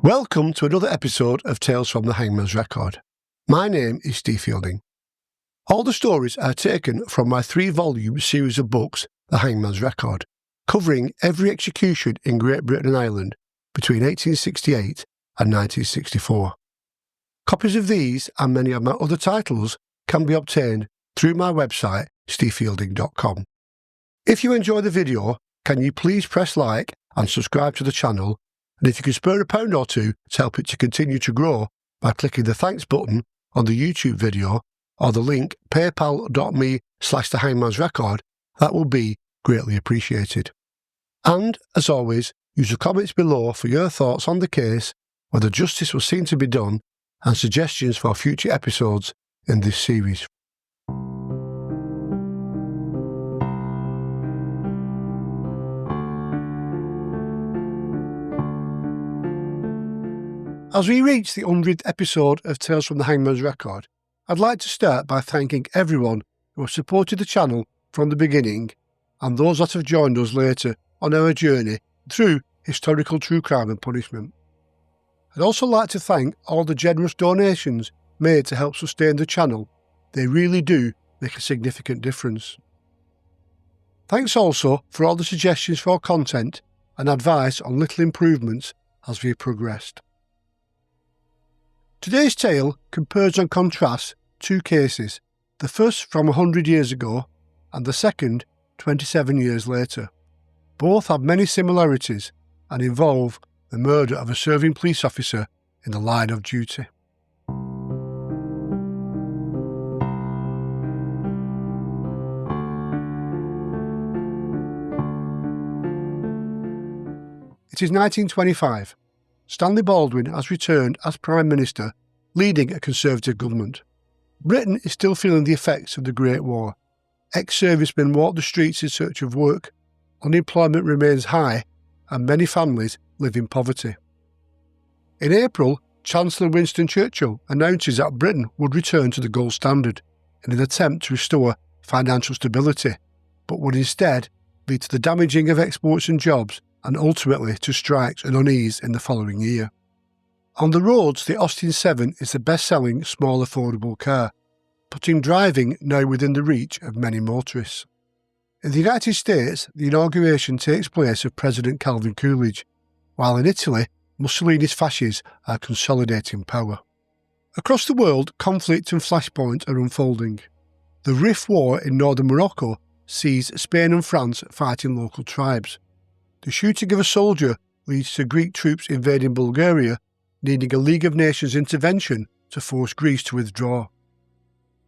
Welcome to another episode of Tales from the Hangman's Record. My name is Steve Fielding. All the stories are taken from my 3-volume series of books, The Hangman's Record, covering every execution in Great Britain and Ireland between 1868 and 1964. Copies of these and many of my other titles can be obtained through my website, stevefielding.com. If you enjoy the video, can you please press like and subscribe to the channel? And if you can spare £1 or £2 to help it to continue to grow by clicking the thanks button on the YouTube video or the link paypal.me/thehangmansrecord, that will be greatly appreciated. And, as always, use the comments below for your thoughts on the case, whether justice was seen to be done, and suggestions for future episodes in this series. As we reach the 100th episode of Tales from the Hangman's Record, I'd like to start by thanking everyone who has supported the channel from the beginning and those that have joined us later on our journey through historical true crime and punishment. I'd also like to thank all the generous donations made to help sustain the channel. They really do make a significant difference. Thanks also for all the suggestions for content and advice on little improvements as we progressed. Today's tale compares and contrasts two cases, the first from 100 years ago and the second 27 years later. Both have many similarities and involve the murder of a serving police officer in the line of duty. It is 1925. Stanley Baldwin has returned as Prime Minister, leading a Conservative government. Britain is still feeling the effects of the Great War. Ex-servicemen walk the streets in search of work, unemployment remains high, and many families live in poverty. In April, Chancellor Winston Churchill announces that Britain would return to the gold standard in an attempt to restore financial stability, but would instead lead to the damaging of exports and jobs and ultimately to strikes and unease in the following year. On the roads, the Austin 7 is the best-selling small affordable car, putting driving now within the reach of many motorists. In the United States, the inauguration takes place of President Calvin Coolidge, while in Italy, Mussolini's fascists are consolidating power. Across the world, conflict and flashpoint are unfolding. The Rif War in northern Morocco sees Spain and France fighting local tribes. The shooting of a soldier leads to Greek troops invading Bulgaria, needing a League of Nations intervention to force Greece to withdraw.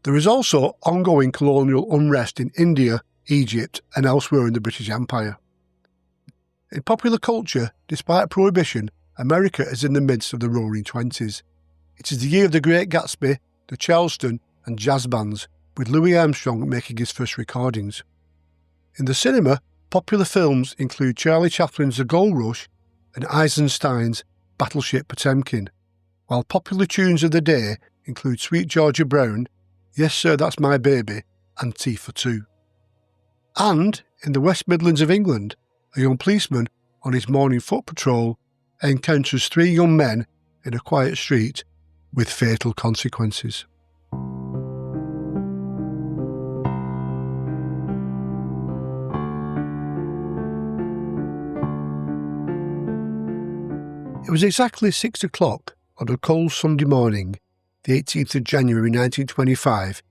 There is also ongoing colonial unrest in India, Egypt, and elsewhere in the British Empire. In popular culture, despite prohibition, America is in the midst of the Roaring Twenties. It is the year of the Great Gatsby, the Charleston, and jazz bands, with Louis Armstrong making his first recordings. In the cinema, popular films include Charlie Chaplin's The Gold Rush and Eisenstein's Battleship Potemkin, while popular tunes of the day include Sweet Georgia Brown, Yes Sir That's My Baby, and Tea for Two. And, in the West Midlands of England, a young policeman on his morning foot patrol encounters 3 young men in a quiet street with fatal consequences. It was exactly 6 o'clock on a cold Sunday morning, the 18th of January 1925,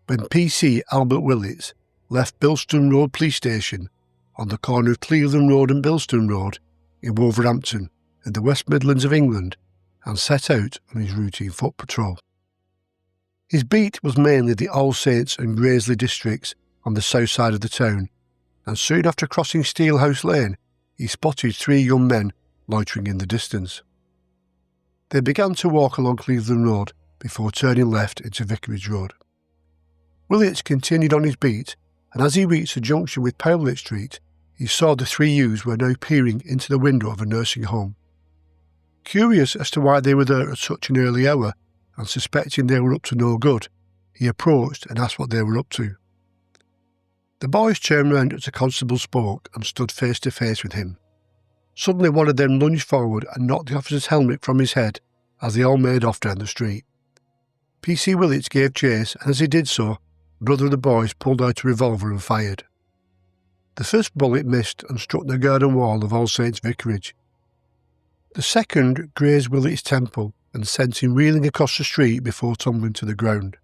when PC Albert Willits left Bilston Road Police Station on the corner of Cleveland Road and Bilston Road in Wolverhampton in the West Midlands of England and set out on his routine foot patrol. His beat was mainly the All Saints and Graiseley districts on the south side of the town, and soon after crossing Steelhouse Lane, he spotted 3 young men loitering in the distance. They began to walk along Cleveland Road before turning left into Vicarage Road. Willits continued on his beat, and as he reached the junction with Powlett Street, he saw the 3 youths were now peering into the window of a nursing home. Curious as to why they were there at such an early hour, and suspecting they were up to no good, he approached and asked what they were up to. The boys turned round as the constable spoke and stood face to face with him. Suddenly one of them lunged forward and knocked the officer's helmet from his head as they all made off down the street. PC Willits gave chase, and as he did so, brother of the boys pulled out a revolver and fired. The first bullet missed and struck the garden wall of All Saints Vicarage. The second grazed Willits' temple and sent him reeling across the street before tumbling to the ground.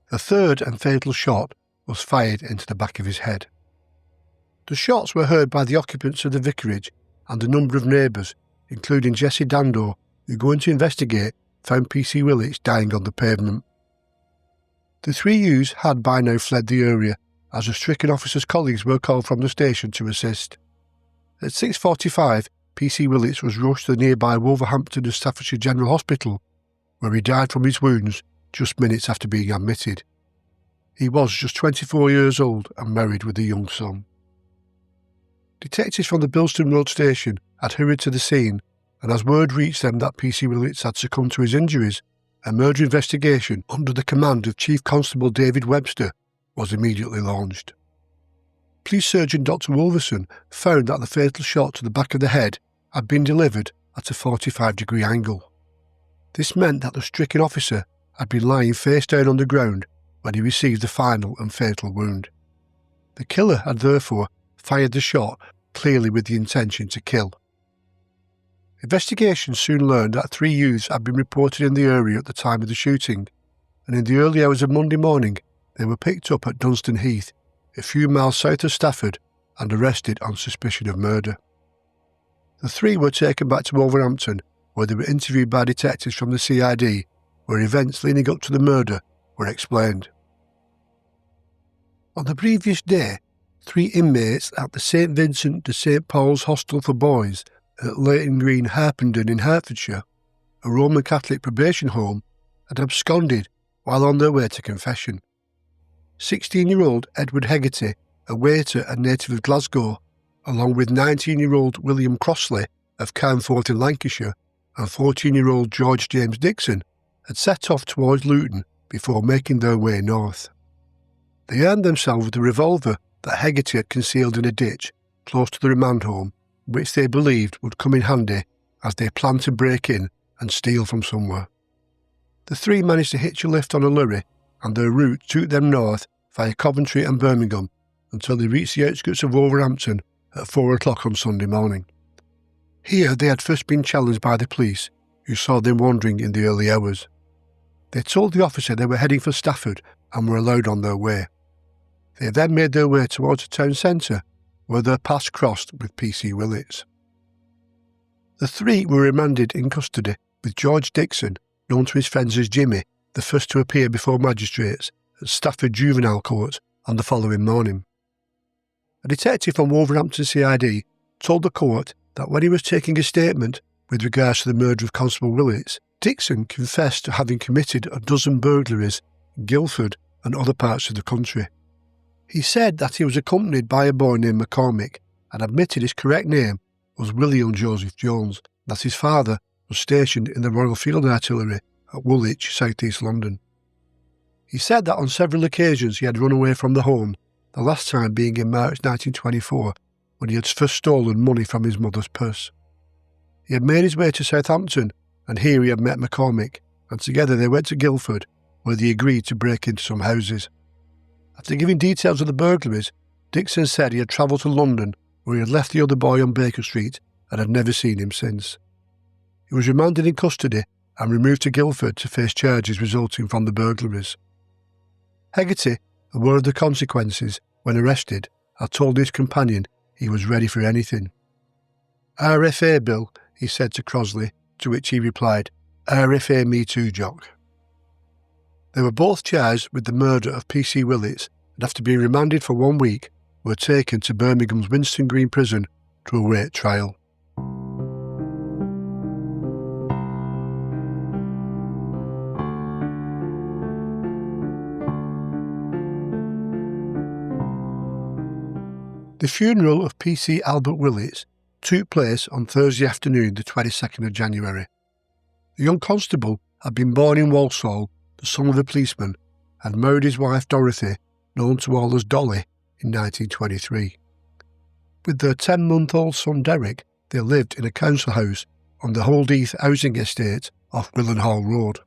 The third and fatal shot was fired into the back of his head. The shots were heard by the occupants of the vicarage and a number of neighbours, including Jessie Dando, who, going to investigate, found PC Willits dying on the pavement. The three youths had by now fled the area, as the stricken officer's colleagues were called from the station to assist. At 6:45, PC Willits was rushed to the nearby Wolverhampton and Staffordshire General Hospital, where he died from his wounds just minutes after being admitted. He was just 24 years old and married with a young son. Detectives from the Bilston Road station had hurried to the scene, and as word reached them that PC Willits had succumbed to his injuries, a murder investigation under the command of Chief Constable David Webster was immediately launched. Police Surgeon Dr. Wolverson found that the fatal shot to the back of the head had been delivered at a 45-degree angle. This meant that the stricken officer had been lying face down on the ground when he received the final and fatal wound. The killer had therefore fired the shot clearly with the intention to kill. Investigations soon learned that three youths had been reported in the area at the time of the shooting, and in the early hours of Monday morning they were picked up at Dunstan Heath, a few miles south of Stafford, and arrested on suspicion of murder. The three were taken back to Wolverhampton, where they were interviewed by detectives from the CID, where events leading up to the murder were explained. On the previous day, three inmates at the St Vincent de St Paul's Hostel for Boys at Leighton Green, Harpenden in Hertfordshire, a Roman Catholic probation home, had absconded while on their way to confession. 16-year-old Edward Heggarty, a waiter and native of Glasgow, along with 19-year-old William Crossley of Carnforth in Lancashire and 14-year-old George James Dixon, had set off towards Luton before making their way north. They armed themselves with a revolver that Heggarty had concealed in a ditch close to the remand home, which they believed would come in handy as they planned to break in and steal from somewhere. The three managed to hitch a lift on a lorry, and their route took them north via Coventry and Birmingham until they reached the outskirts of Wolverhampton at 4 o'clock on Sunday morning. Here they had first been challenged by the police, who saw them wandering in the early hours. They told the officer they were heading for Stafford and were allowed on their way. They then made their way towards the town centre, where their paths crossed with PC Willits. The three were remanded in custody, with George Dixon, known to his friends as Jimmy, the first to appear before magistrates at Stafford Juvenile Court on the following morning. A detective from Wolverhampton CID told the court that when he was taking a statement with regards to the murder of Constable Willits, Dixon confessed to having committed a dozen burglaries in Guildford and other parts of the country. He said that he was accompanied by a boy named McCormick and admitted his correct name was William Joseph Jones, that his father was stationed in the Royal Field Artillery at Woolwich, South East London. He said that on several occasions he had run away from the home, the last time being in March 1924, when he had first stolen money from his mother's purse. He had made his way to Southampton, and here he had met McCormick, and together they went to Guildford, where they agreed to break into some houses. After giving details of the burglaries, Dixon said he had travelled to London, where he had left the other boy on Baker Street and had never seen him since. He was remanded in custody and removed to Guildford to face charges resulting from the burglaries. Heggarty, aware of the consequences when arrested, had told his companion he was ready for anything. "RFA, Bill," he said to Crossley, to which he replied, "RFA me too, Jock." They were both charged with the murder of PC Willits, and after being remanded for 1 week, were taken to Birmingham's Winston Green prison to await trial. The funeral of PC Albert Willits took place on Thursday afternoon, the 22nd of January. The young constable had been born in Walsall, the son of a policeman, and married his wife Dorothy, known to all as Dolly, in 1923. With their 10-month-old son Derek, they lived in a council house on the Holdheath housing estate off Willenhall Road.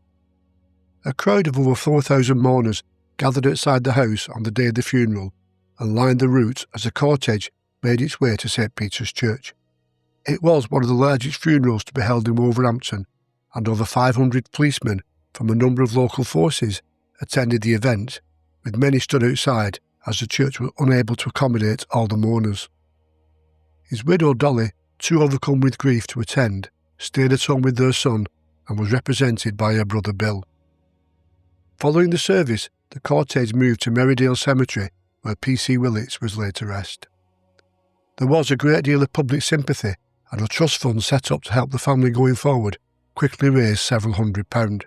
A crowd of over 4,000 mourners gathered outside the house on the day of the funeral and lined the route as the cortege made its way to St Peter's Church. It was one of the largest funerals to be held in Wolverhampton, and over 500 policemen from a number of local forces attended the event, with many stood outside as the church was unable to accommodate all the mourners. His widow Dolly, too overcome with grief to attend, stayed at home with their son and was represented by her brother Bill. Following the service, the cortege moved to Merrydale Cemetery, where P.C. Willits was laid to rest. There was a great deal of public sympathy, and a trust fund set up to help the family going forward quickly raised several £100.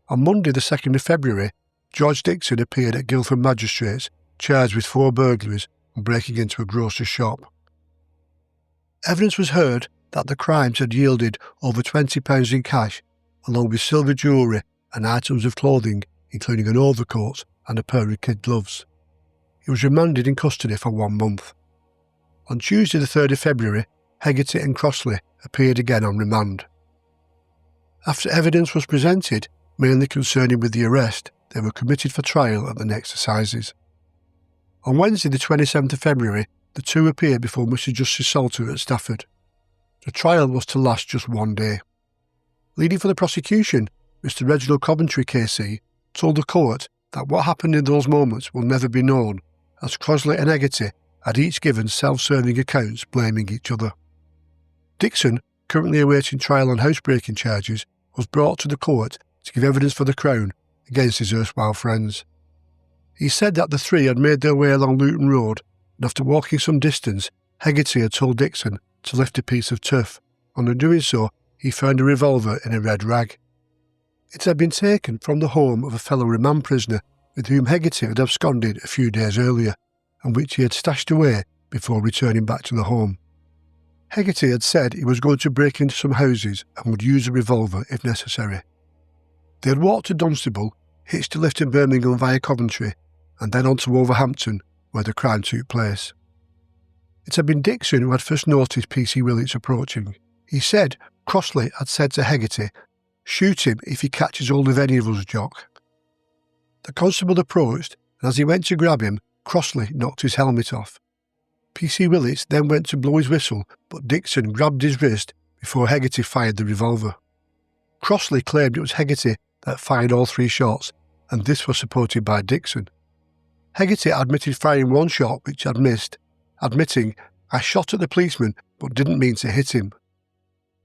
On Monday the 2nd of February, George Dixon appeared at Guildford Magistrates, charged with 4 burglaries and breaking into a grocer's shop. Evidence was heard that the crimes had yielded over £20 in cash, along with silver jewellery and items of clothing, including an overcoat and a pair of kid gloves. He was remanded in custody for 1 month. On Tuesday the 3rd of February, Heggarty and Crossley appeared again on remand. After evidence was presented, mainly concerning with the arrest, they were committed for trial at the next assizes. On Wednesday the 27th of February, the two appeared before Mr Justice Salter at Stafford. The trial was to last just 1 day. Leading for the prosecution, Mr Reginald Coventry KC told the court that what happened in those moments will never be known, as Crossley and Heggarty had each given self-serving accounts blaming each other. Dixon, currently awaiting trial on housebreaking charges, was brought to the court to give evidence for the Crown against his erstwhile friends. He said that the three had made their way along Luton Road, and after walking some distance, Heggarty had told Dixon to lift a piece of turf, and on doing so, he found a revolver in a red rag. It had been taken from the home of a fellow remand prisoner with whom Heggarty had absconded a few days earlier, and which he had stashed away before returning back to the home. Heggarty had said he was going to break into some houses and would use a revolver if necessary. They had walked to Dunstable, hitched a lift in Birmingham via Coventry, and then on to Wolverhampton, where the crime took place. It had been Dixon who had first noticed P.C. Willits approaching. He said Crossley had said to Heggarty, "Shoot him if he catches hold of any of us, Jock." The constable approached, and as he went to grab him, Crossley knocked his helmet off. P.C. Willits then went to blow his whistle, but Dixon grabbed his wrist before Heggarty fired the revolver. Crossley claimed it was Heggarty that fired all 3 shots, and this was supported by Dixon. Heggarty admitted firing 1 shot which had missed, admitting, "I shot at the policeman but didn't mean to hit him."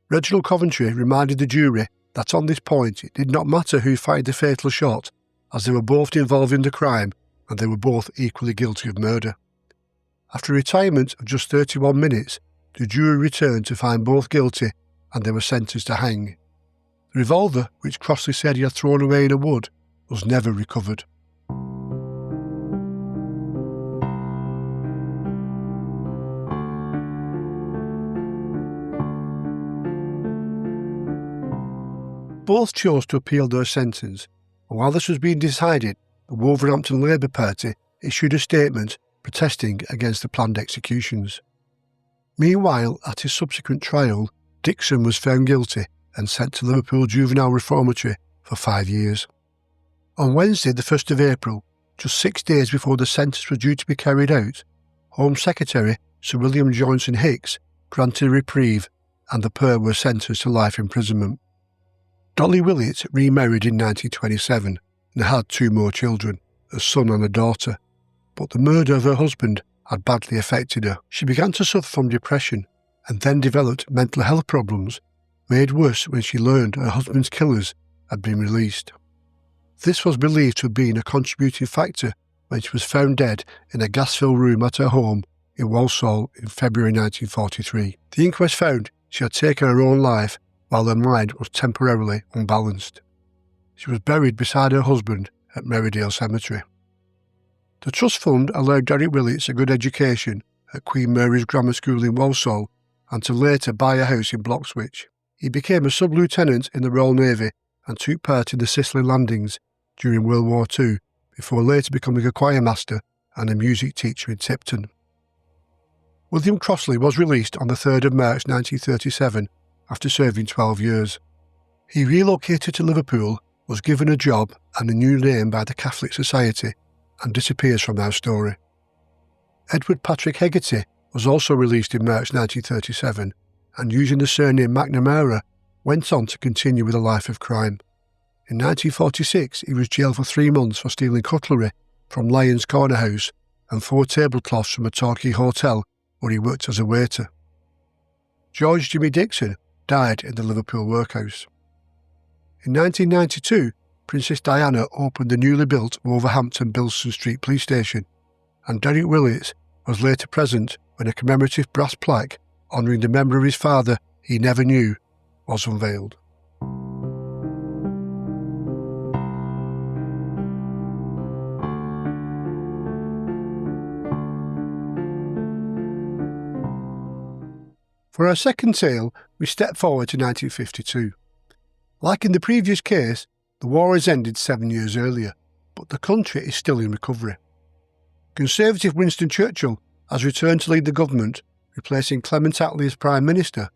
Reginald Coventry reminded the jury that on this point it did not matter who fired the fatal shot, as they were both involved in the crime and they were both equally guilty of murder. After a retirement of just 31 minutes, the jury returned to find both guilty and they were sentenced to hang. The revolver, which Crossley said he had thrown away in a wood, was never recovered. Both chose to appeal their sentence, and while this was being decided, the Wolverhampton Labour Party issued a statement protesting against the planned executions. Meanwhile, at his subsequent trial, Dixon was found guilty and sent to Liverpool Juvenile Reformatory for 5 years. On Wednesday, the 1st of April, just 6 days before the sentence was due to be carried out, Home Secretary Sir William Johnson Hicks granted a reprieve and the pair were sentenced to life imprisonment. Dolly Willits remarried in 1927 and had 2 more children, a son and a daughter, but the murder of her husband had badly affected her. She began to suffer from depression and then developed mental health problems, made worse when she learned her husband's killers had been released. This was believed to have been a contributing factor when she was found dead in a gas-filled room at her home in Walsall in February 1943. The inquest found she had taken her own life while her mind was temporarily unbalanced. She was buried beside her husband at Merrydale Cemetery. The Trust Fund allowed Derek Willits a good education at Queen Mary's Grammar School in Walsall and to later buy a house in Bloxwich. He became a sub-lieutenant in the Royal Navy and took part in the Sicily landings during World War II before later becoming a choir master and a music teacher in Tipton. William Crossley was released on the 3rd of March 1937 after serving 12 years. He relocated to Liverpool, was given a job and a new name by the Catholic Society, and disappears from our story. Edward Patrick Heggarty was also released in March 1937 and, using the surname McNamara, went on to continue with a life of crime. In 1946 he was jailed for 3 months for stealing cutlery from Lyons Corner House and 4 tablecloths from a Torquay hotel where he worked as a waiter. George Jimmy Dixon died in the Liverpool workhouse. In 1992, Princess Diana opened the newly built Wolverhampton Bilston Street Police Station, and Derek Willits was later present when a commemorative brass plaque honouring the memory of his father he never knew was unveiled. For our second tale, we step forward to 1952. Like in the previous case, the war has ended 7 years earlier, but the country is still in recovery. Conservative Winston Churchill has returned to lead the government, replacing Clement Attlee as Prime Minister,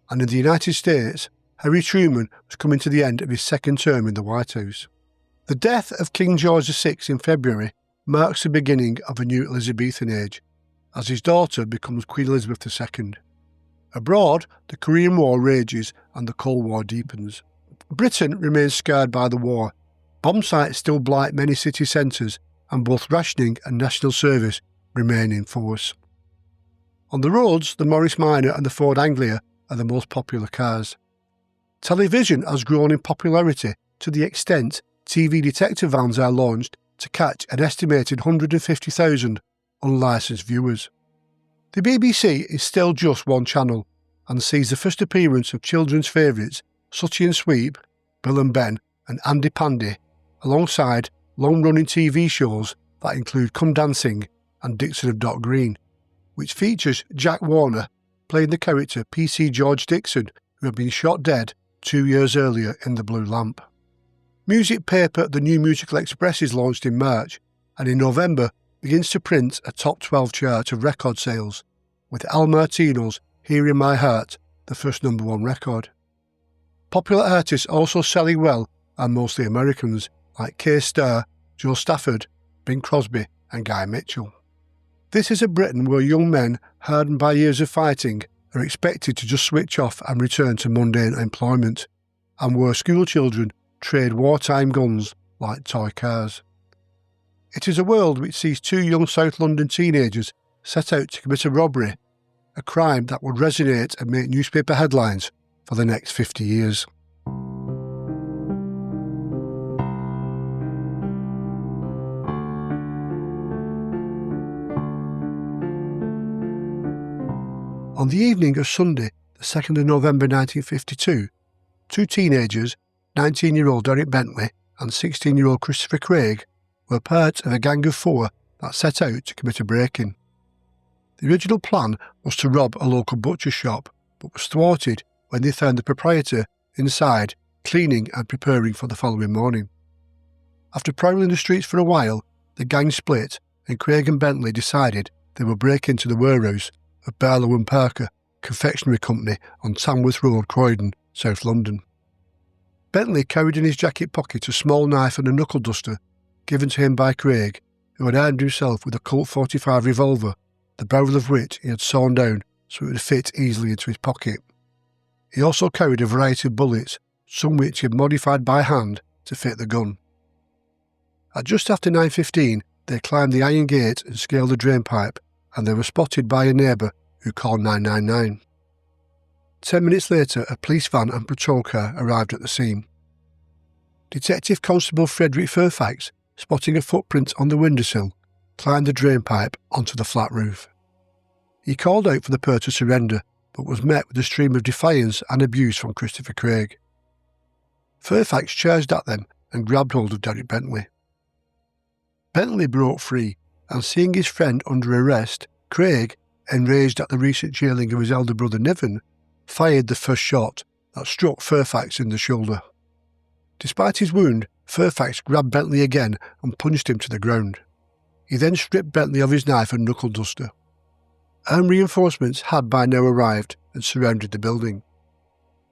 and in the United States, Harry Truman was coming to the end of his second term in the White House. The death of King George VI in February marks the beginning of a new Elizabethan age, as his daughter becomes Queen Elizabeth II. Abroad, the Korean War rages and the Cold War deepens. Britain remains scarred by the war. Bomb sites still blight many city centres, and both rationing and national service remain in force. On the roads, the Morris Minor and the Ford Anglia are the most popular cars. Television has grown in popularity to the extent TV detector vans are launched to catch an estimated 150,000 unlicensed viewers. The BBC is still just one channel and sees the first appearance of children's favourites Sooty and Sweep, Bill and Ben and Andy Pandy, alongside long-running TV shows that include Come Dancing and Dixon of Dock Green, which features Jack Warner playing the character PC George Dixon, who had been shot dead 2 years earlier in The Blue Lamp. Music paper The New Musical Express is launched in March, and in November begins to print a top 12 chart of record sales, with Al Martino's Here in My Heart the first #1 record. Popular artists also selling well are mostly Americans, like Kay Starr, Joe Stafford, Bing Crosby and Guy Mitchell. This is a Britain where young men, hardened by years of fighting, are expected to just switch off and return to mundane employment, and where school children trade wartime guns like toy cars. It is a world which sees 2 young South London teenagers set out to commit a robbery, a crime that would resonate and make newspaper headlines for the next 50 years. On the evening of Sunday, the 2nd of November 1952, 2 teenagers, 19-year-old Derek Bentley and 16-year-old Christopher Craig, were part of a gang of 4 that set out to commit a break-in. The original plan was to rob a local butcher shop, but was thwarted when they found the proprietor inside cleaning and preparing for the following morning. After prowling the streets for a while, the gang split and Craig and Bentley decided they would break into the warehouse of Barlow and Parker Confectionery Company on Tamworth Road, Croydon, South London. Bentley carried in his jacket pocket a small knife and a knuckle duster given to him by Craig, who had armed himself with a Colt .45 revolver, the barrel of which he had sawn down so it would fit easily into his pocket. He also carried a variety of bullets, some which he had modified by hand to fit the gun. At just after 9:15, they climbed the iron gate and scaled the drainpipe, and they were spotted by a neighbour who called 999. 10 minutes later, a police van and patrol car arrived at the scene. Detective Constable Frederick Fairfax, spotting a footprint on the windowsill, climbed the drainpipe onto the flat roof. He called out for the pair to surrender, but was met with a stream of defiance and abuse from Christopher Craig. Fairfax charged at them and grabbed hold of Derek Bentley. Bentley broke free, and seeing his friend under arrest, Craig, enraged at the recent jailing of his elder brother Niven, fired the first shot that struck Fairfax in the shoulder. Despite his wound, Fairfax grabbed Bentley again and punched him to the ground. He then stripped Bentley of his knife and knuckle duster. Armed reinforcements had by now arrived and surrounded the building.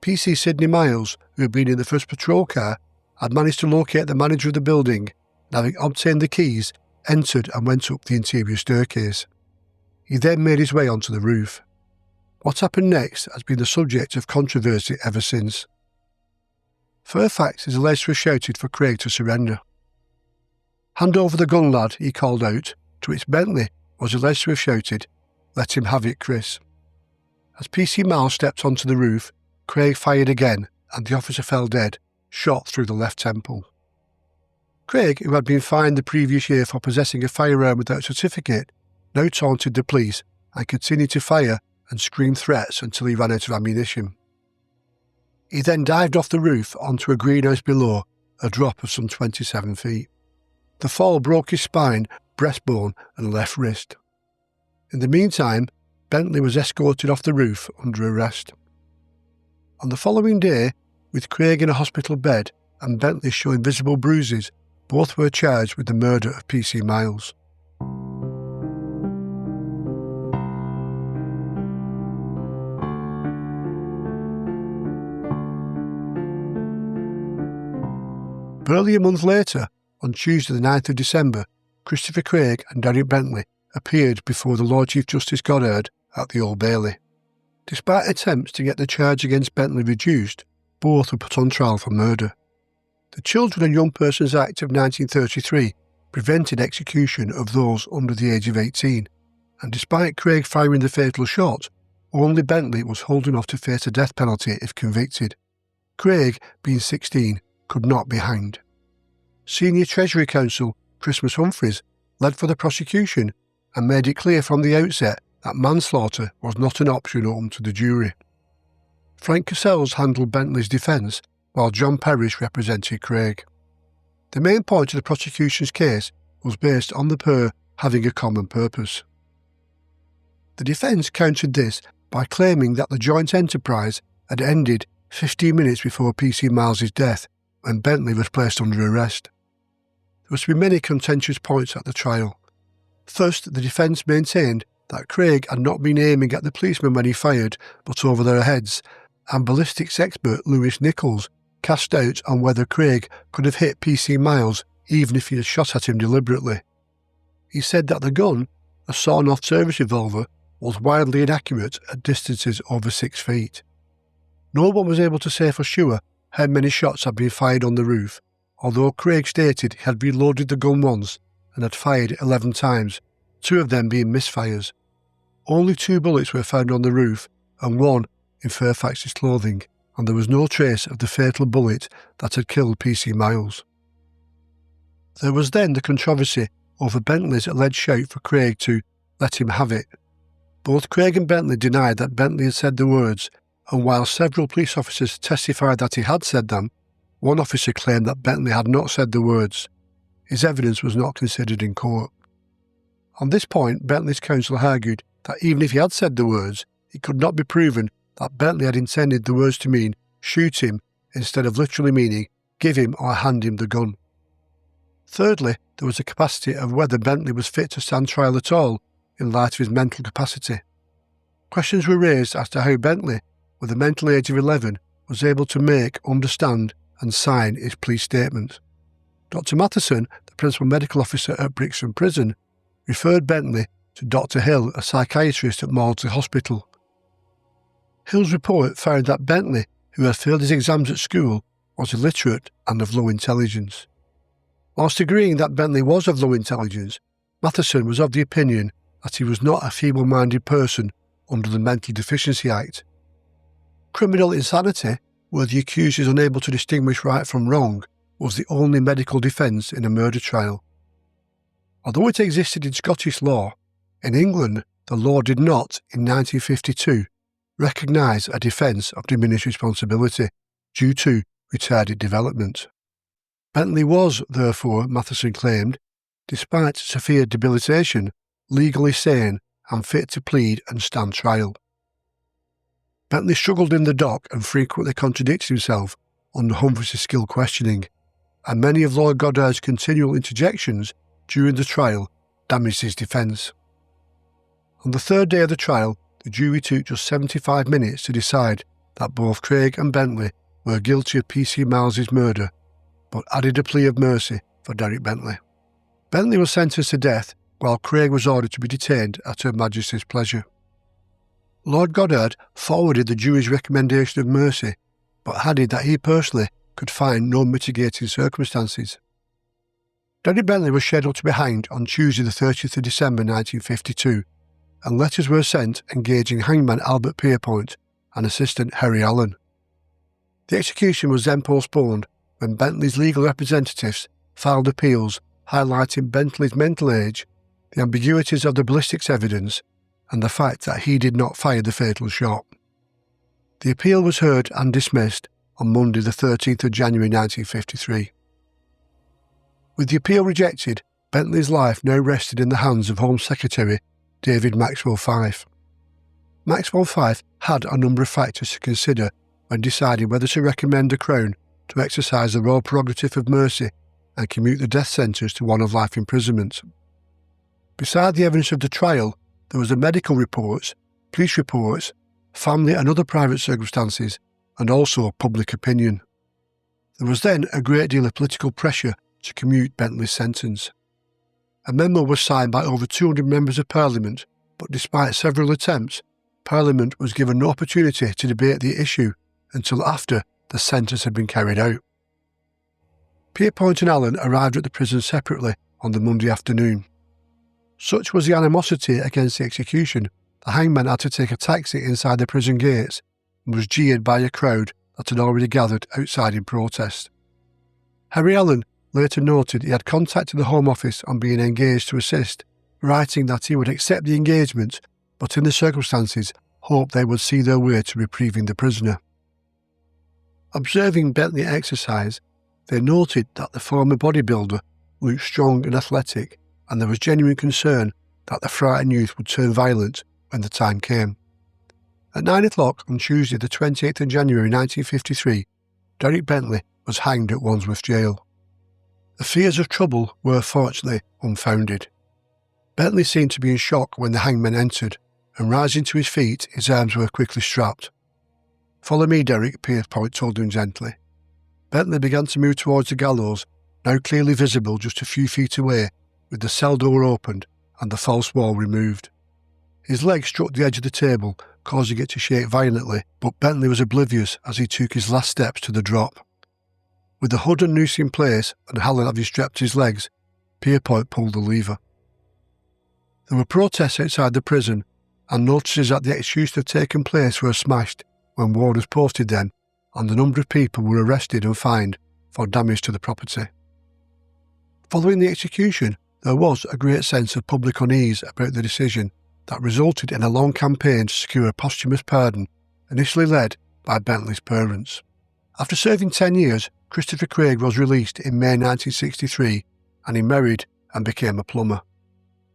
PC Sidney Miles, who had been in the first patrol car, had managed to locate the manager of the building and, having obtained the keys, entered and went up the interior staircase. He then made his way onto the roof. What happened next has been the subject of controversy ever since. Fairfax is alleged to have shouted for Craig to surrender. "Hand over the gun, lad," he called out, to which Bentley was alleged to have shouted, "Let him have it, Chris." As PC Miles stepped onto the roof, Craig fired again and the officer fell dead, shot through the left temple. Craig, who had been fined the previous year for possessing a firearm without a certificate, now taunted the police and continued to fire and scream threats until he ran out of ammunition. He then dived off the roof onto a greenhouse below, a drop of some 27 feet. The fall broke his spine, breastbone and left wrist. In the meantime, Bentley was escorted off the roof under arrest. On the following day, with Craig in a hospital bed and Bentley showing visible bruises, both were charged with the murder of PC Miles. Barely a month later, on Tuesday the 9th of December, Christopher Craig and Derek Bentley appeared before the Lord Chief Justice Goddard at the Old Bailey. Despite attempts to get the charge against Bentley reduced, both were put on trial for murder. The Children and Young Persons Act of 1933 prevented execution of those under the age of 18, and despite Craig firing the fatal shot, only Bentley was holding off to face a death penalty if convicted. Craig, being 16, could not be hanged. Senior Treasury Counsel Christmas Humphreys led for the prosecution and made it clear from the outset that manslaughter was not an option open to the jury. Frank Cassells handled Bentley's defence, while John Parrish represented Craig. The main point of the prosecution's case was based on the pair having a common purpose. The defence countered this by claiming that the joint enterprise had ended 15 minutes before PC Miles' death, when Bentley was placed under arrest. There was to be many contentious points at the trial. First, the defence maintained that Craig had not been aiming at the policemen when he fired, but over their heads, and ballistics expert Lewis Nichols cast doubt on whether Craig could have hit PC Miles even if he had shot at him deliberately. He said that the gun, a sawn-off service revolver, was wildly inaccurate at distances over 6 feet. No one was able to say for sure how many shots had been fired on the roof, although Craig stated he had reloaded the gun once and had fired 11 times, 2 of them being misfires. Only 2 bullets were found on the roof and 1 in Fairfax's clothing, and there was no trace of the fatal bullet that had killed PC Miles. There was then the controversy over Bentley's alleged shout for Craig to "let him have it." Both Craig and Bentley denied that Bentley had said the words, and while several police officers testified that he had said them, one officer claimed that Bentley had not said the words. His evidence was not considered in court. On this point, Bentley's counsel argued that even if he had said the words, it could not be proven that Bentley had intended the words to mean shoot him instead of literally meaning give him or hand him the gun. Thirdly, there was the capacity of whether Bentley was fit to stand trial at all in light of his mental capacity. Questions were raised as to how Bentley, with a mental age of 11, was able to make, understand and sign his police statement. Dr. Matheson, the principal medical officer at Brixton Prison, referred Bentley to Dr. Hill, a psychiatrist at Maudsley Hospital. Hill's report found that Bentley, who had failed his exams at school, was illiterate and of low intelligence. Whilst agreeing that Bentley was of low intelligence, Matheson was of the opinion that he was not a feeble-minded person under the Mental Deficiency Act. Criminal insanity, where the accused is unable to distinguish right from wrong, was the only medical defence in a murder trial. Although it existed in Scottish law, in England the law did not, in 1952, recognise a defence of diminished responsibility due to retarded development. Bentley was, therefore, Matheson claimed, despite severe debilitation, legally sane and fit to plead and stand trial. Bentley struggled in the dock and frequently contradicted himself under Humphreys' skilled questioning, and many of Lord Goddard's continual interjections during the trial damaged his defence. On the third day of the trial, the jury took just 75 minutes to decide that both Craig and Bentley were guilty of PC Miles's murder, but added a plea of mercy for Derek Bentley. Bentley was sentenced to death, while Craig was ordered to be detained at Her Majesty's pleasure. Lord Goddard forwarded the jury's recommendation of mercy, but added that he personally could find no mitigating circumstances. Derek Bentley was scheduled to be hanged on Tuesday the 30th of December 1952, and letters were sent engaging hangman Albert Pierrepoint and assistant Harry Allen. The execution was then postponed when Bentley's legal representatives filed appeals highlighting Bentley's mental age, the ambiguities of the ballistics evidence, and the fact that he did not fire the fatal shot. The appeal was heard and dismissed on Monday the 13th of January 1953. With the appeal rejected, Bentley's life now rested in the hands of Home Secretary David Maxwell Fyfe. Maxwell Fyfe had a number of factors to consider when deciding whether to recommend the Crown to exercise the royal prerogative of mercy and commute the death sentence to one of life imprisonment. Beside the evidence of the trial, there was the medical reports, police reports, family and other private circumstances, and also public opinion. There was then a great deal of political pressure to commute Bentley's sentence. A memo was signed by over 200 members of Parliament, but despite several attempts, Parliament was given no opportunity to debate the issue until after the sentence had been carried out. Pierrepoint and Allen arrived at the prison separately on the Monday afternoon. Such was the animosity against the execution, the hangman had to take a taxi inside the prison gates and was jeered by a crowd that had already gathered outside in protest. Harry Allen later noted he had contacted the Home Office on being engaged to assist, writing that he would accept the engagement, but in the circumstances hoped they would see their way to reprieving the prisoner. Observing Bentley exercise, they noted that the former bodybuilder looked strong and athletic, and there was genuine concern that the frightened youth would turn violent when the time came. At 9 o'clock on Tuesday the 28th of January 1953, Derek Bentley was hanged at Wandsworth Jail. The fears of trouble were fortunately unfounded. Bentley seemed to be in shock when the hangman entered, and rising to his feet, his arms were quickly strapped. "Follow me, Derek," Pierrepoint told him gently. Bentley began to move towards the gallows, now clearly visible just a few feet away, with the cell door opened and the false wall removed. His leg struck the edge of the table, causing it to shake violently, but Bentley was oblivious as he took his last steps to the drop. With the hood and noose in place and Allen having strapped his legs, Pierrepoint pulled the lever. There were protests outside the prison, and notices that the execution had taken place were smashed when warders posted them, and a number of people were arrested and fined for damage to the property. Following the execution, there was a great sense of public unease about the decision that resulted in a long campaign to secure a posthumous pardon, initially led by Bentley's parents. After serving 10 years, Christopher Craig was released in May 1963, and he married and became a plumber.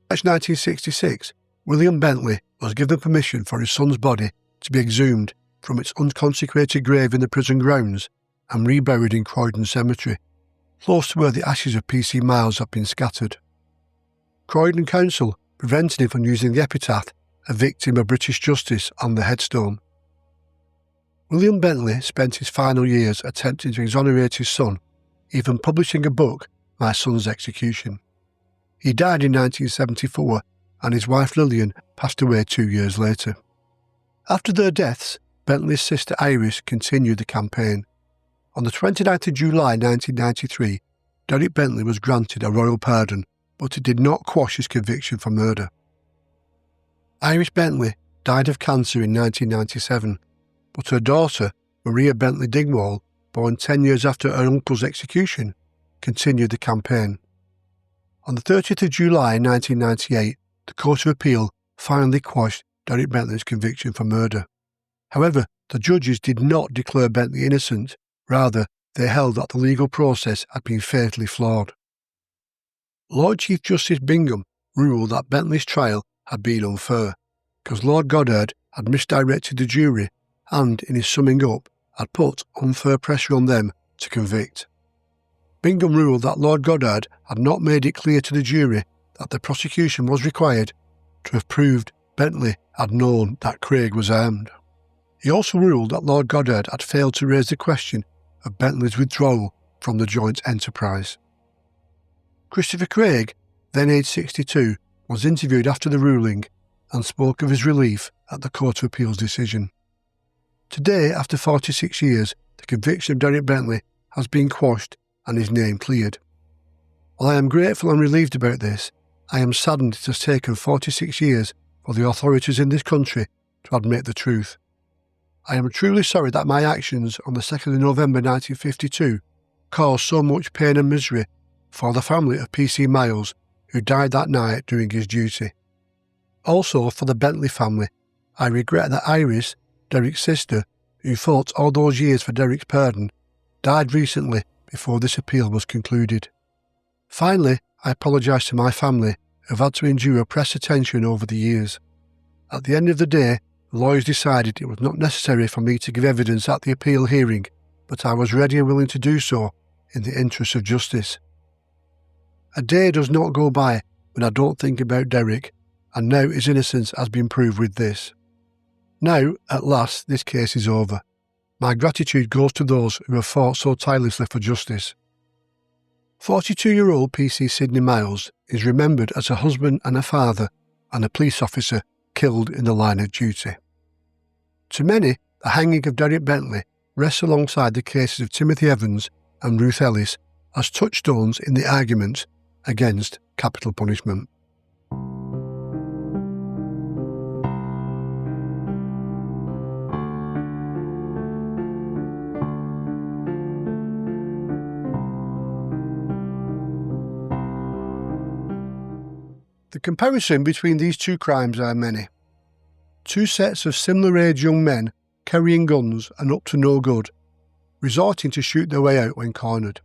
In March 1966, William Bentley was given permission for his son's body to be exhumed from its unconsecrated grave in the prison grounds and reburied in Croydon Cemetery, close to where the ashes of PC Miles had been scattered. Croydon Council prevented him from using the epitaph "A Victim of British Justice" on the headstone. William Bentley spent his final years attempting to exonerate his son, even publishing a book, My Son's Execution. He died in 1974, and his wife Lillian passed away 2 years later. After their deaths, Bentley's sister Iris continued the campaign. On the 29th of July 1993, Derek Bentley was granted a royal pardon, but it did not quash his conviction for murder. Iris Bentley died of cancer in 1997, but her daughter, Maria Bentley Dingwall, born 10 years after her uncle's execution, continued the campaign. On the 30th of July 1998, the Court of Appeal finally quashed Derek Bentley's conviction for murder. However, the judges did not declare Bentley innocent, rather they held that the legal process had been fatally flawed. Lord Chief Justice Bingham ruled that Bentley's trial had been unfair, because Lord Goddard had misdirected the jury and, in his summing up, had put unfair pressure on them to convict. Bingham ruled that Lord Goddard had not made it clear to the jury that the prosecution was required to have proved Bentley had known that Craig was armed. He also ruled that Lord Goddard had failed to raise the question of Bentley's withdrawal from the joint enterprise. Christopher Craig, then aged 62, was interviewed after the ruling and spoke of his relief at the Court of Appeal's decision. Today, after 46 years, the conviction of Derek Bentley has been quashed and his name cleared. While I am grateful and relieved about this, I am saddened it has taken 46 years for the authorities in this country to admit the truth. I am truly sorry that my actions on the 2nd of November 1952 caused so much pain and misery for the family of PC Miles, who died that night doing his duty. Also, for the Bentley family, I regret that Iris, Derek's sister, who fought all those years for Derek's pardon, died recently before this appeal was concluded. Finally, I apologise to my family, who have had to endure press attention over the years. At the end of the day, the lawyers decided it was not necessary for me to give evidence at the appeal hearing, but I was ready and willing to do so in the interests of justice. A day does not go by when I don't think about Derek, and now his innocence has been proved with this. Now, at last, this case is over. My gratitude goes to those who have fought so tirelessly for justice. 42-year-old PC Sidney Miles is remembered as a husband and a father and a police officer killed in the line of duty. To many, the hanging of Derek Bentley rests alongside the cases of Timothy Evans and Ruth Ellis as touchstones in the argument against capital punishment. The comparison between these two crimes are many. Two sets of similar age young men carrying guns and up to no good, resorting to shoot their way out when cornered.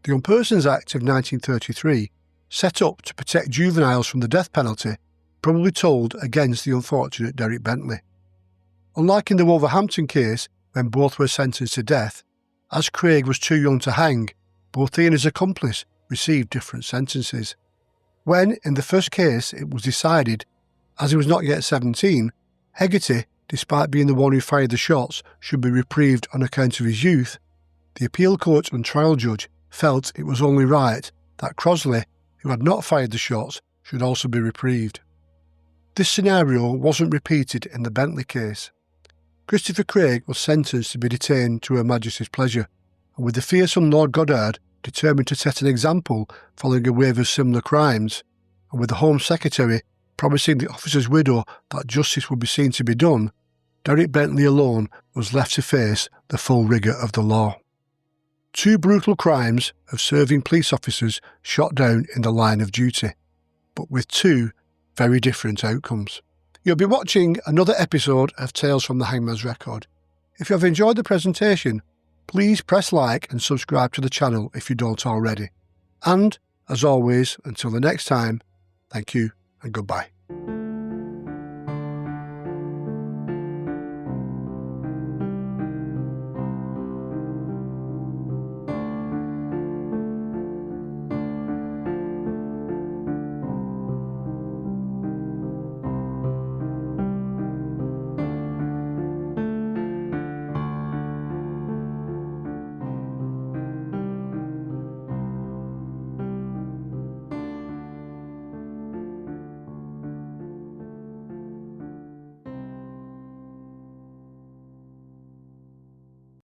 The Unpersons Act of 1933, set up to protect juveniles from the death penalty, probably told against the unfortunate Derek Bentley. Unlike in the Wolverhampton case, when both were sentenced to death, as Craig was too young to hang, both he and his accomplice received different sentences. When, in the first case, it was decided, as he was not yet 17, Heggarty, despite being the one who fired the shots, should be reprieved on account of his youth, the appeal court and trial judge felt it was only right that Crossley, who had not fired the shots, should also be reprieved. This scenario wasn't repeated in the Bentley case. Christopher Craig was sentenced to be detained to Her Majesty's pleasure, and with the fearsome Lord Goddard determined to set an example following a wave of similar crimes, and with the Home Secretary promising the officer's widow that justice would be seen to be done, Derek Bentley alone was left to face the full rigour of the law. Two brutal crimes of serving police officers shot down in the line of duty, but with two very different outcomes. You'll be watching another episode of Tales from the Hangman's Record. If you have enjoyed the presentation, please press like and subscribe to the channel if you don't already. And, as always, until the next time, thank you and goodbye.